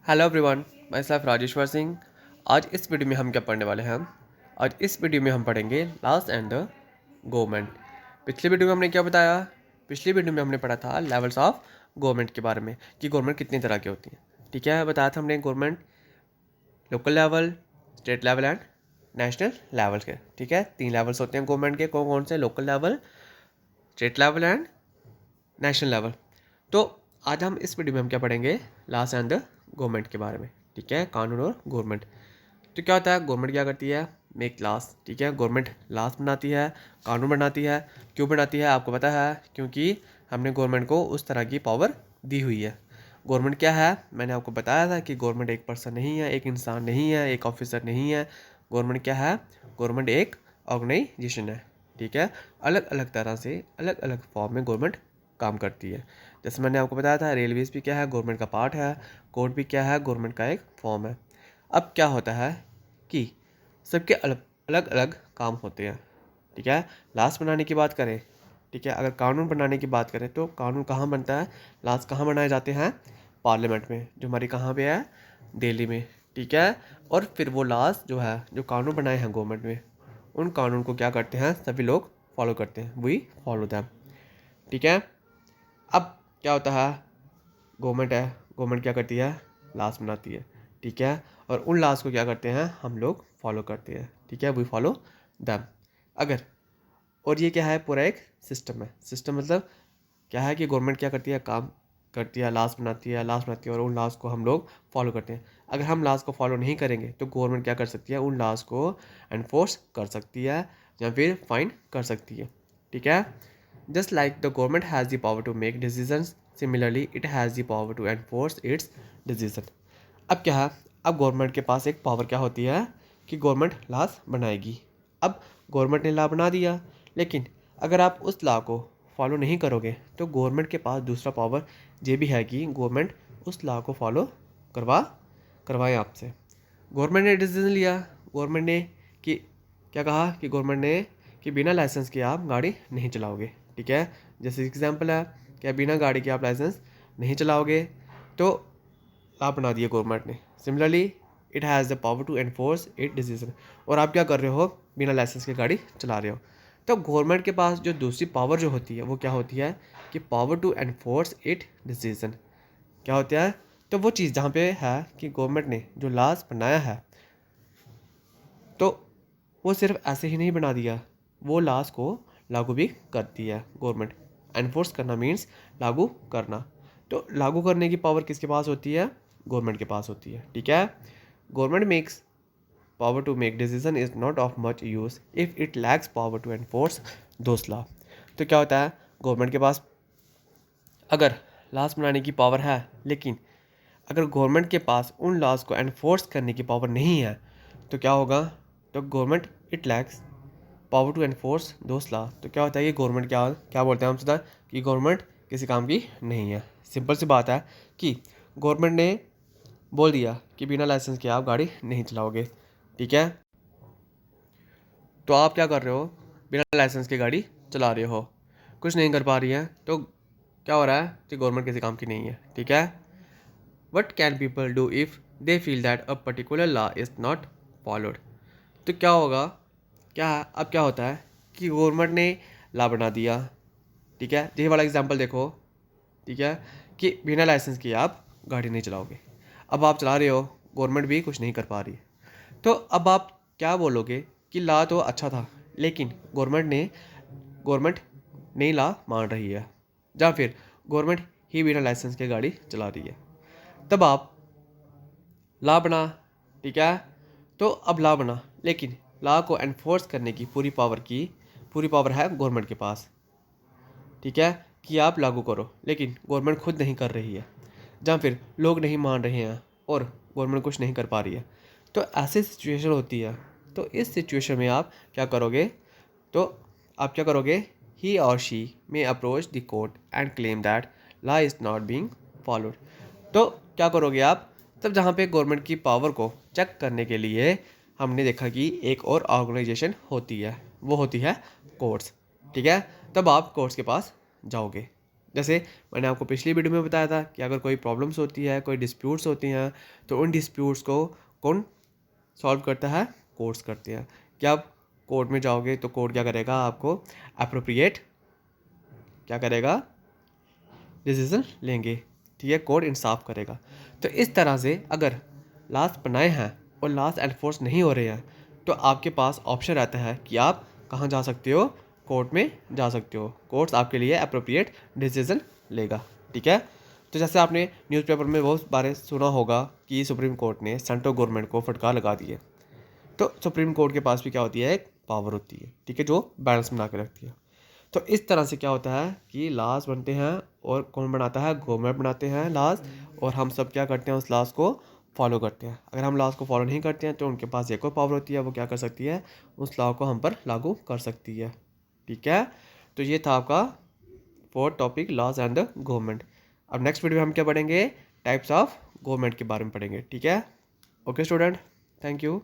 Hello everyone, मैं सैफ राजेश्वर सिंह। आज इस वीडियो में हम क्या पढ़ने वाले हैं? आज इस वीडियो में हम पढ़ेंगे लॉस एंड द गवर्नमेंट। पिछले वीडियो में हमने क्या बताया? पिछली वीडियो में हमने पढ़ा था लेवल्स ऑफ गवर्नमेंट के बारे में कि गवर्नमेंट कितनी तरह की होती है। ठीक है, बताया था हमने government local level, state level and national level के। ठीक है, 3 लेवल्स होते हैं गवर्नमेंट के। कौन कौन से? Local level, state level and national level. तो आज हम इस वीडियो में हम क्या पढ़ेंगे? लॉस एंड द गवर्नमेंट के बारे में। ठीक है, कानून और गवर्नमेंट। तो क्या होता है? गवर्नमेंट क्या करती है? Make loss. ठीक है, गवर्नमेंट लॉस बनाती है, कानून बनाती है। क्यों बनाती है आपको पता है? क्योंकि हमने गवर्नमेंट को उस तरह की पावर दी हुई है। गवर्नमेंट क्या है? मैंने आपको बताया था कि गवर्नमेंट एक पर्सन नहीं है, एक इंसान नहीं है, एक ऑफिसर नहीं है। गवर्नमेंट क्या है? गवर्नमेंट एक ऑर्गेनाइजेशन है। ठीक है, अलग अलग तरह से अलग अलग फॉर्म में गवर्नमेंट काम करती है। जैसे मैंने आपको बताया था, रेलवेज भी क्या है? गवर्नमेंट का पार्ट है। कोर्ट भी क्या है? गवर्नमेंट का एक फॉर्म है। अब क्या होता है कि सबके अलग अलग अलग काम होते हैं। ठीक है, लास्ट बनाने की बात करें, ठीक है, अगर कानून बनाने की बात करें तो कानून कहाँ बनता है? लास्ट कहाँ बनाए जाते हैं? पार्लियामेंट में, जो हमारी कहाँ पे है? दिल्ली में। ठीक है, और फिर वो लास्ट जो है, जो कानून बनाए हैं गवर्नमेंट में, उन कानून को क्या करते हैं? सभी लोग फॉलो करते हैं, वी फॉलो दैम। ठीक है, अब क्या होता है? गवर्नमेंट है, गवर्नमेंट क्या करती है? लॉस बनाती है। ठीक है, और उन लॉस को क्या करते हैं? हम लोग फॉलो करते हैं। ठीक है, वी फॉलो दैम। अगर, और ये क्या है? पूरा एक सिस्टम है। सिस्टम मतलब क्या है कि गवर्नमेंट क्या करती है? काम करती है, लॉस बनाती है, लॉस बनाती है, और उन लॉस को हम लोग फॉलो करते हैं। अगर हम लॉस को फॉलो नहीं करेंगे तो गवर्नमेंट क्या कर सकती है? उन लॉस को एनफोर्स कर सकती है या फिर फाइन कर सकती है। ठीक है, just like the government has the power to make decisions, similarly it has the power to enforce its decision। अब क्या है? अब गवर्नमेंट के पास एक पावर क्या होती है कि गवर्नमेंट लॉस बनाएगी। अब गवर्नमेंट ने लॉ बना दिया, लेकिन अगर आप उस लॉ को फॉलो नहीं करोगे तो गवर्नमेंट के पास दूसरा पावर ये भी है कि गवर्नमेंट उस लॉ को फॉलो करवाए आपसे। गवर्नमेंट ने डिसीजन लिया, गवर्नमेंट ने कि क्या कहा कि गवर्नमेंट ने कि बिना लाइसेंस के आप गाड़ी नहीं चलाओगे। ठीक है, जैसे एग्जांपल है कि बिना गाड़ी के आप लाइसेंस नहीं चलाओगे, तो लॉ बना दिया गवर्नमेंट ने। Similarly it has the power to enforce it decision. और आप क्या कर रहे हो? बिना लाइसेंस के गाड़ी चला रहे हो। तो गवर्नमेंट के पास जो दूसरी पावर जो होती है वो क्या होती है कि power to enforce it decision. क्या होता है? तो वो चीज़ जहाँ पे है कि गवर्नमेंट ने जो लॉज बनाया है, तो वो सिर्फ ऐसे ही नहीं बना दिया, वो लॉज को लागू भी करती है गवर्नमेंट। एनफोर्स करना मीन्स लागू करना। तो लागू करने की पावर किसके पास होती है? गवर्नमेंट के पास होती है। ठीक है, government makes power to make decision is not of much use if it lacks power to enforce those law. तो क्या होता है? गवर्नमेंट के पास अगर लॉज बनाने की पावर है, लेकिन अगर गवर्नमेंट के पास उन लॉज को एनफोर्स करने की पावर नहीं है, तो क्या होगा? तो government it lacks power to enforce those law. तो क्या होता है? ये गवर्नमेंट क्या क्या बोलते हैं हम सीधा कि गवर्नमेंट किसी काम की नहीं है। सिंपल सी बात है कि गवर्नमेंट ने बोल दिया कि बिना लाइसेंस के आप गाड़ी नहीं चलाओगे। ठीक है, तो आप क्या कर रहे हो? बिना लाइसेंस के गाड़ी चला रहे हो, कुछ नहीं कर पा रही है, तो क्या हो रहा है कि गवर्नमेंट किसी काम की नहीं है। ठीक है, what can people do if they feel that a particular law is not followed. तो क्या होगा? क्या अब क्या होता है कि गवर्नमेंट ने लॉ बना दिया। ठीक है, ये वाला एग्जांपल देखो। ठीक है, कि बिना लाइसेंस के आप गाड़ी नहीं चलाओगे। अब आप चला रहे हो, गवर्नमेंट भी कुछ नहीं कर पा रही है। तो अब आप क्या बोलोगे कि लॉ तो अच्छा था, लेकिन गवर्नमेंट नई लॉ मान रही है, या फिर गवर्नमेंट ही बिना लाइसेंस के गाड़ी चला रही है। तब आप लॉ बना। ठीक है, तो अब लॉ बना, लेकिन लॉ को एनफोर्स करने की पूरी पावर है गवर्नमेंट के पास। ठीक है, कि आप लागू करो, लेकिन गवर्नमेंट खुद नहीं कर रही है, जहाँ फिर लोग नहीं मान रहे हैं और गवर्नमेंट कुछ नहीं कर पा रही है। तो ऐसी सिचुएशन होती है। तो इस सिचुएशन में आप क्या करोगे? तो आप क्या करोगे? ही और she may approach the court and claim that law is not being followed. तो क्या करोगे आप? तब जहाँ पे गवर्नमेंट की पावर को चेक करने के लिए हमने देखा कि एक और ऑर्गेनाइजेशन होती है, वो होती है कोर्ट्स। ठीक है, तब आप कोर्ट्स के पास जाओगे। जैसे मैंने आपको पिछली वीडियो में बताया था कि अगर कोई प्रॉब्लम्स होती है, कोई डिस्प्यूट्स होती हैं, तो उन डिस्प्यूट्स को कौन सॉल्व करता है? कोर्ट्स करते हैं। कि आप कोर्ट में जाओगे तो कोर्ट क्या करेगा? आपको अप्रोप्रिएट क्या करेगा? डिसीजन लेंगे। ठीक है, कोर्ट इंसाफ करेगा। तो इस तरह से अगर लॉज बनाए हैं और लॉज एनफोर्स नहीं हो रहे हैं, तो आपके पास ऑप्शन रहता है कि आप कहाँ जा सकते हो? कोर्ट में जा सकते हो। कोर्ट्स आपके लिए अप्रोप्रिएट डिसीजन लेगा। ठीक है, तो जैसे आपने न्यूज़पेपर में बहुत बार सुना होगा कि सुप्रीम कोर्ट ने सेंट्रल गवर्नमेंट को फटकार लगा दी है। तो सुप्रीम कोर्ट के पास भी क्या होती है? एक पावर होती है, ठीक है, जो बैलेंस बना के रखती है। तो इस तरह से क्या होता है कि लॉज बनते हैं, और कौन बनाता है? गवर्नमेंट बनाते हैं लॉज, और हम सब क्या करते हैं? उस लॉज को फॉलो करते हैं। अगर हम लॉज को फॉलो नहीं करते हैं तो उनके पास एक और पावर होती है, वो क्या कर सकती है? उस लॉ को हम पर लागू कर सकती है। ठीक है, तो ये था आपका fourth topic, laws and the government. अब नेक्स्ट वीडियो में हम क्या पढ़ेंगे? टाइप्स ऑफ गवर्नमेंट के बारे में पढ़ेंगे। ठीक है, ओके स्टूडेंट, थैंक यू।